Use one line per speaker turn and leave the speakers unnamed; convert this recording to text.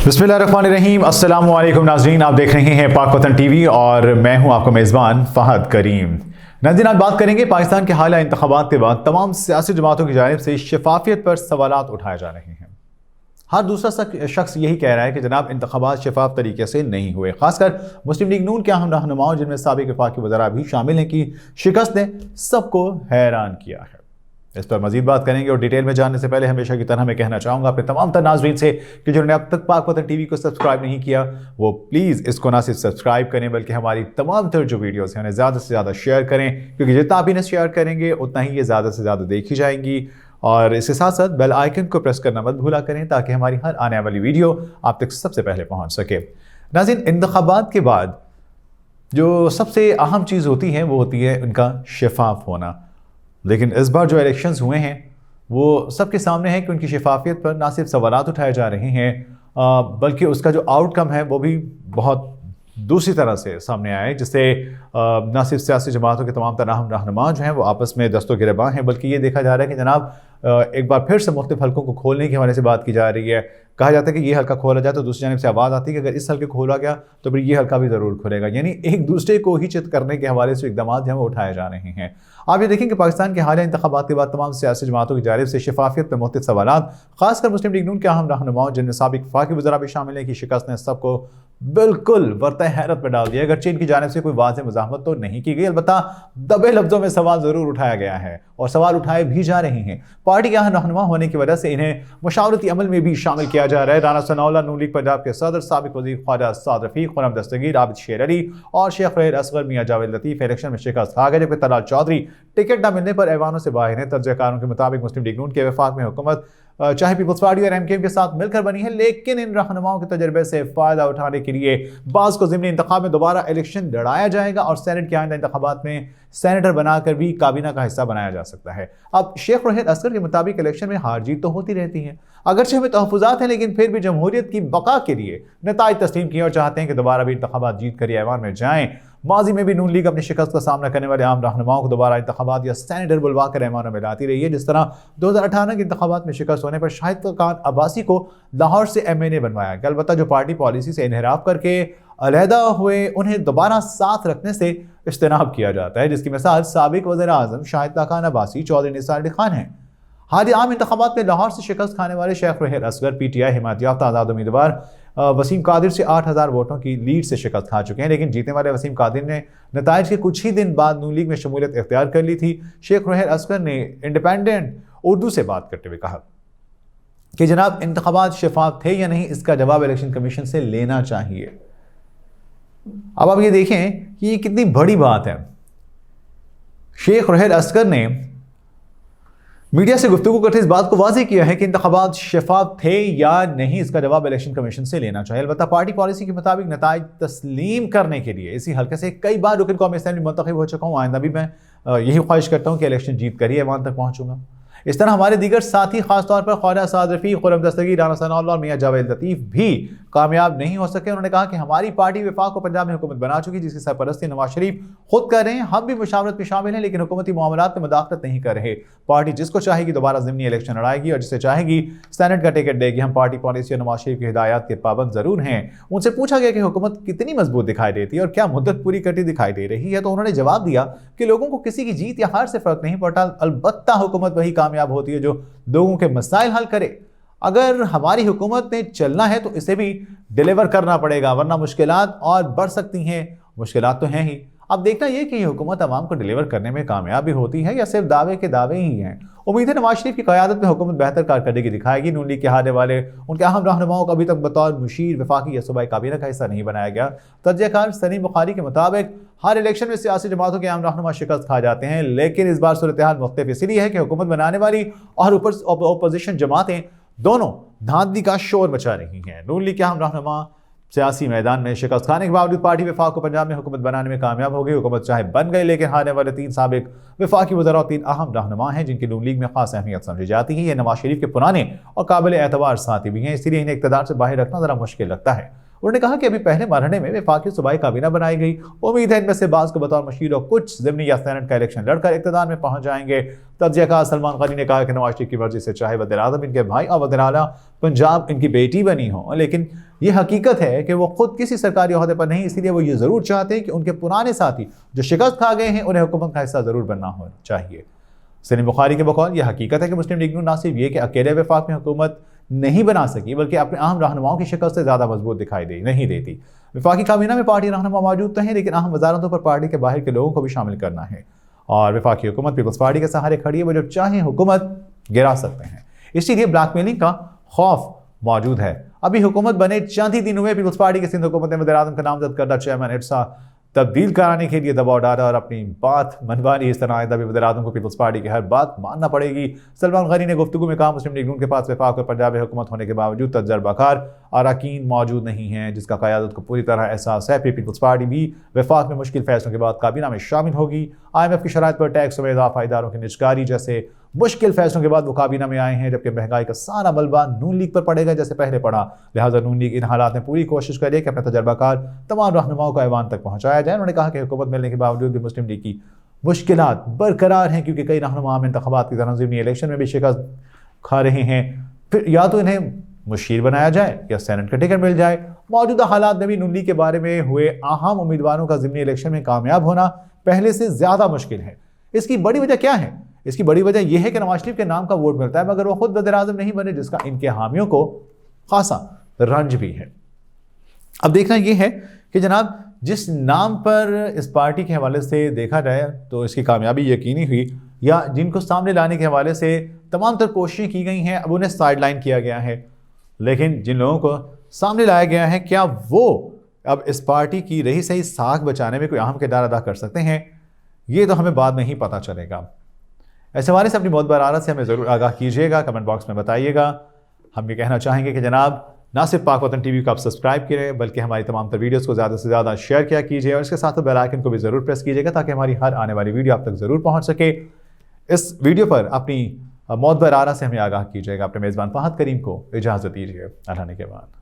बिस्मिल्लाहिर्रहमानिर्रहीम। अस्सलाम वालेकुम नाज़रीन, आप देख रहे हैं पाक वतन टीवी और मैं हूं आपका मेज़बान फ़हद करीम। नाज़रीन, आज बात करेंगे पाकिस्तान के हालिया इंतखाबात के बाद तमाम सियासी जमातों की जानिब से शफाफियत पर सवालात उठाए जा रहे हैं। हर दूसरा शख्स यही कह रहा है कि जनाब इंतखाबात शफाफ तरीके से नहीं हुए। खासकर मुस्लिम लीग नून के अहम रहनुमाओं जिनमें साबिक वफाकी वज़रा भी शामिल हैं की शिकस्त ने सबको हैरान किया है। इस पर मजीद बात करेंगे और डिटेल में जानने से पहले हमेशा की तरह मैं कहना चाहूँगा अपने तमाम तर नाज़रीन से कि जिन्होंने अब तक पाक वतन टीवी को सब्सक्राइब नहीं किया वो प्लीज़ इसको ना सिर्फ सब्सक्राइब करें बल्कि हमारी तमाम तर जो वीडियोस हैं उन्हें ज़्यादा से ज़्यादा शेयर करें, क्योंकि जितना आप इन्हें शेयर करेंगे उतना ही ये ज़्यादा से ज़्यादा देखी जाएंगी। और इसके साथ साथ बेल आइकन को प्रेस करना मत भूला करें ताकि हमारी हर आने वाली वीडियो आप तक सबसे पहले पहुँच सके। नाज़रीन, इंतखाबात के बाद जो सबसे अहम चीज़ होती है वो होती है उनका शफाफ होना। लेकिन इस बार जो इलेक्शंस हुए हैं वो सबके सामने है कि उनकी शफाफियत पर ना सिर्फ सवालात उठाए जा रहे हैं बल्कि उसका जो आउटकम है वो भी बहुत दूसरी तरह से सामने आए, जिससे ना सिर्फ सियासी जमातों के तमाम तरह रहनुमा जो हैं वो आपस में दस्तो गिरबां हैं, बल्कि ये देखा जा रहा है कि जनाब एक बार फिर से मुख्तलिफ हल्कों को खोलने के हवाले से बात की जा रही है। कहा जाता है कि ये हल्का खोला जाए तो दूसरी जानिब से आवाज़ आती है कि अगर इस हल्के खोला गया तो फिर ये हल्का भी ज़रूर खुलेगा, यानी एक दूसरे को ही चित करने के हवाले से इकदाम हैं वो उठाए जा रहे हैं। आप ये देखें कि पाकिस्तान के हालिया इंतखाबात के बाद तमाम सियासी जमातों की जानिब से शफाफियत पर मुख्तलिफ सवालात, खासकर मुस्लिम लीग नून के अहम रहनुमाओं जिनमें साबिक वफाकी वज़रा भी शामिल हैं की शिकस्त ने सबको बिल्कुल वर्ता हैरत में डाल दिया। अगरचे इनकी जानिब से कोई वाज़ेह मज़ाहमत तो नहीं की गई, अलबत्ता दबे लफ्ज़ों में सवाल ज़रूर उठाया गया है और सवाल उठाए भी जा रहे हैं। पार्टी के अहम रहनुमा होने की वजह से इन्हें मशावरती अमल में भी शामिल किया जा रहा है। राना सनाउल्लाह नून लीग पंजाब के सदर, साबिक वज़ीर ख्वाजा साद रफ़ीक, खुर्रम दस्तगीर, आबिद शेर अली और शेख रहील असगर मियां जावेद लतीफ़ इलेक्शन में शिकस्त खा गए, जबकि तलाल चौधरी टिकट न मिलने पर ऐवानों से बाहर हैं। तर्जकारों के मुताबिक मुस्लिम लीग नून के वफाक में हुकूमत चाहे पीपल्स पार्टी और एमकेएम के साथ मिलकर बनी है, लेकिन इन रहनुमाओं के तजर्बे से फ़ायदा उठाने के लिए बाज़ को ज़िमनी इंतखाब में दोबारा इलेक्शन लड़ाया जाएगा और सेनेट के आइंदा इंतखाबात में सेनेटर बनाकर भी काबीना का हिस्सा बनाया जा सकता है। अब शेख रहील असगर के मुताबिक इलेक्शन में हार जीत तो होती रहती है, अगरचे हमें तहफ़्फ़ुज़ात हैं, लेकिन फिर भी जमहूरियत की बका के लिए नताइज तस्लीम किए और चाहते हैं कि दोबारा भी इंतखाबात जीत कर ऐवान में जाएँ। माजी में भी नून लीग अपनी शिकस्त का सामना करने वाले आम रहनुमाओं को दोबारा इंतखाबात या सेनेटर बुलवा कर ऐवानों में लाती रही है। जिस तरह 2018 के इंतखाबात में शिकस्त होने पर शाहिद खान अब्बासी को लाहौर से MNA बनवाया गया, अलबत्ता जो पार्टी पॉलिसी से इनहराफ करके अलहदा हुए उन्हें दोबारा साथ रखने से इज्तनाब किया जाता है, जिसकी मिसाल साबिक वज़ीर आज़म शाहिद खान अब्बासी, चौधरी निसार अली खान हैं। हालिया आम इंतखाबात में लाहौर से शिकस्त खाने वाले शेख रहील असगर PTI हिमायत याफ्ता आज़ाद उम्मीदवार वसीम कादिर से 8000 वोटों की लीड से शिकस्त खा चुके हैं, लेकिन जीतने वाले वसीम कादिर ने नताइज के कुछ ही दिन बाद नून लीग में शमूलियत इख्तियार कर ली थी। शेख रहील असगर ने इंडिपेंडेंट उर्दू से बात करते हुए कहा कि जनाब इंतखाबात शफाफ थे या नहीं, इसका जवाब इलेक्शन कमीशन से लेना चाहिए। अब आप ये देखें कि ये कितनी बड़ी बात है। शेख रहील असगर ने मीडिया से गुफ्तगू करते इस बात को वाज़ेह किया है कि इंतखाबात शफाफ थे या नहीं, इसका जवाब इलेक्शन कमीशन से लेना चाहिए। अलबत्ता पार्टी पॉलिसी के मुताबिक नताइज तस्लीम करने के लिए इसी हल्के से कई बार रुकन कौमी असेंबली मुंतखब हो चुका हूँ। आइंदा भी मैं यही ख्वाहिश करता हूँ कि इलेक्शन जीत कर ही ऐवान तक पहुँचूंगा। इस तरह हमारे दीगर साथी खासतौर पर ख्वाजा साद रफ़ीक, खुर्रम दस्तगीर, राना सनाउल्लाह और मियां जावेद लतीफ़ भी कामयाब नहीं हो सके। उन्होंने कहा कि हमारी पार्टी वफाक को पंजाब में हुकूमत बना चुकी, जिसकी सरपरस्ती नवाज शरीफ खुद कर रहे हैं। हम भी मुशावरत में शामिल हैं, लेकिन हुकूमती मामलात में मुदाखलत नहीं कर रहे। पार्टी जिसको चाहेगी दोबारा ज़िमनी इलेक्शन लड़ाएगी और जिसे चाहेगी सेनेट का टिकट देगी। हम पार्टी पॉलिसी और नवाज शरीफ की हिदायत के पाबंद ज़रूर हैं। उनसे पूछा गया कि हुकूमत कितनी मजबूत दिखाई देती है और क्या मुद्दत पूरी करती दिखाई दे रही है, तो उन्होंने जवाब दिया कि लोगों को किसी की जीत या हार से फ़र्क नहीं पड़ता, अलबत्ता हुकूमत वही कामयाब होती है जो लोगों के मसाइल हल करे। अगर हमारी हुकूमत ने चलना है तो इसे भी डिलीवर करना पड़ेगा, वरना मुश्किलात और बढ़ सकती हैं। मुश्किलात तो हैं ही। अब देखना यह कि हुकूमत अवाम को डिलीवर करने में कामयाब भी होती है या सिर्फ दावे के दावे ही हैं। उम्मीद है नवाज शरीफ की क़यादत में हुकूमत बेहतर कारकर्दगी दिखाएगी। नून लीग के हारने वाले उनके अहम रहनुमाओं को अभी तक बतौर मुशीर, वफाकी या सूबाई काबीना का हिस्सा नहीं बनाया गया। तर्जकार सलीम बुखारी के मुताबिक हर इलेक्शन में सियासी जमातों के अहम रहनुमा शिकस्त खा जाते हैं, लेकिन इस बार सूरत हाल मुख्तलिफ इसलिए है कि हुकूमत बनाने वाली और ऊपर अपोजिशन जमातें दोनों धांधली का शोर मचा रही हैं। नून लीग के अहम रहनुमा सियासी मैदान में शिकस्त खाने के बावजूद पार्टी वफाक को पंजाब में हुकूमत बनाने में कामयाब हो गई। हुकूमत चाहे बन गई, लेकिन हारने वाले 3 साबिक वफाकी वज़रा और 3 अहम रहनुमा हैं जिनकी नून लीग में खास अहमियत समझी जाती है। ये नवाज शरीफ के पुराने और काबिल एतबार साथी भी हैं, इसलिए इन्हें इक़्तिदार से बाहर रखना ज़रा मुश्किल लगता है। انہوں نے کہا کہ ابھی پہلے مرحلے میں وفاقی صوبائی کابینہ بنائی گئی، امید ہے ان میں سے بعض کو بطور مشیر اور کچھ ضمنی یا سینٹ کا الیکشن لڑ کر اقتدار میں پہنچ جائیں گے۔ تجزیہ کار سلمان غنی نے کہا کہ نواز شریف کی مرضی سے چاہے وزیر اعظم ان کے بھائی اور وزیر اعلیٰ پنجاب ان کی بیٹی بنی ہوں، لیکن یہ حقیقت ہے کہ وہ خود کسی سرکاری عہدے پر نہیں، اسی لیے وہ یہ ضرور چاہتے ہیں کہ ان کے پرانے ساتھی جو شکست کھا گئے ہیں انہیں حکومت کا حصہ ضرور بننا ہونا چاہیے۔ سلیم بخاری کے بقول یہ حقیقت ہے کہ مسلم لیگ نون نہ صرف یہ کہ اکیلے وفاق میں حکومت نہیں بنا سکی بلکہ اپنے اہم رہنماؤں کی شکل سے زیادہ مضبوط دکھائی نہیں دیتی۔ وفاقی کابینہ میں پارٹی رہنما موجود تو ہیں، لیکن اہم وزارتوں پر پارٹی کے باہر کے لوگوں کو بھی شامل کرنا ہے، اور وفاقی حکومت پیپلز پارٹی کے سہارے کھڑی ہے، وہ جب چاہیں حکومت گرا سکتے ہیں، اسی لیے بلیک میلنگ کا خوف موجود ہے۔ ابھی حکومت بنے چند ہی دن ہوئے، پیپلز پارٹی کے سندھ حکومت نے وزیر اعظم کا نامزد کردہ چیئرمین ارسا تبدیل کرانے کے لیے دباؤ ڈالا اور اپنی بات منوانی۔ اس طرح آئندہ بھی وزیر اعظم کو پیپلز پارٹی کی ہر بات ماننا پڑے گی۔ سلمان غنی نے گفتگو میں کہا مسلم لیگ نون کے پاس وفاق اور پنجاب حکومت ہونے کے باوجود تجربہ کار اراکین موجود نہیں ہیں، جس کا قیادت کو پوری طرح احساس ہے۔ پیپلز پارٹی بھی وفاق میں مشکل فیصلوں کے بعد کابینہ میں شامل ہوگی۔ IMF کی شرائط پر ٹیکس میں اضافہ، اداروں کی نجکاری جیسے مشکل فیصلوں کے بعد وہ کابینہ میں آئے ہیں، جبکہ مہنگائی کا سارا ملبہ نون لیگ پر پڑے گا جیسے پہلے پڑا، لہٰذا نون لیگ ان حالات میں پوری کوشش کرے کہ اپنے تجربہ کار تمام رہنماؤں کو ایوان تک پہنچایا جائے۔ انہوں نے کہا کہ حکومت ملنے کے باوجود بھی مسلم لیگ کی مشکلات برقرار ہیں، کیونکہ کئی رہنما انتخابات کی طرح ضمنی الیکشن میں بھی شکست کھا رہے ہیں۔ پھر یا تو انہیں مشیر بنایا جائے یا سینٹ کا ٹکٹ مل جائے۔ موجودہ حالات میں بھی نون لیگ کے بارے میں ہوئے اہم امیدواروں کا ضمنی الیکشن میں کامیاب ہونا پہلے سے زیادہ مشکل ہے۔ اس کی بڑی وجہ کیا ہے؟ اس کی بڑی وجہ یہ ہے کہ نواز شریف کے نام کا ووٹ ملتا ہے مگر وہ خود وزیر اعظم نہیں بنے، جس کا ان کے حامیوں کو خاصا رنج بھی ہے۔ اب دیکھنا یہ ہے کہ جناب جس نام پر اس پارٹی کے حوالے سے دیکھا جائے تو اس کی کامیابی یقینی ہوئی، یا جن کو سامنے لانے کے حوالے سے تمام تر کوششیں کی گئی ہیں اب انہیں سائیڈ لائن کیا گیا ہے، لیکن جن لوگوں کو سامنے لایا گیا ہے کیا وہ اب اس پارٹی کی رہی صحیح ساکھ بچانے میں کوئی اہم کردار ادا کر سکتے ہیں، یہ تو ہمیں بعد میں ہی پتہ چلے گا۔ ایسے حوالے سے اپنی معتبر آراء سے ہمیں ضرور آگاہ کیجیے گا، کمنٹ باکس میں بتائیے گا۔ ہم یہ کہنا چاہیں گے کہ جناب نہ صرف پاک وطن ٹی وی کو آپ سبسکرائب کریں بلکہ ہماری تمام تر ویڈیوز کو زیادہ سے زیادہ شیئر کیا کیجیے، اور اس کے ساتھ بیل آئیکن کو بھی ضرور پریس کیجیے گا تاکہ ہماری ہر آنے والی ویڈیو آپ تک ضرور پہنچ سکے۔ اس ویڈیو پر اپنی معتبر آراء سے ہمیں آگاہ کیجیے گا۔ اپنے میزبان فہد کریم کو اجازت دیجیے۔ اللہ نے کے بعد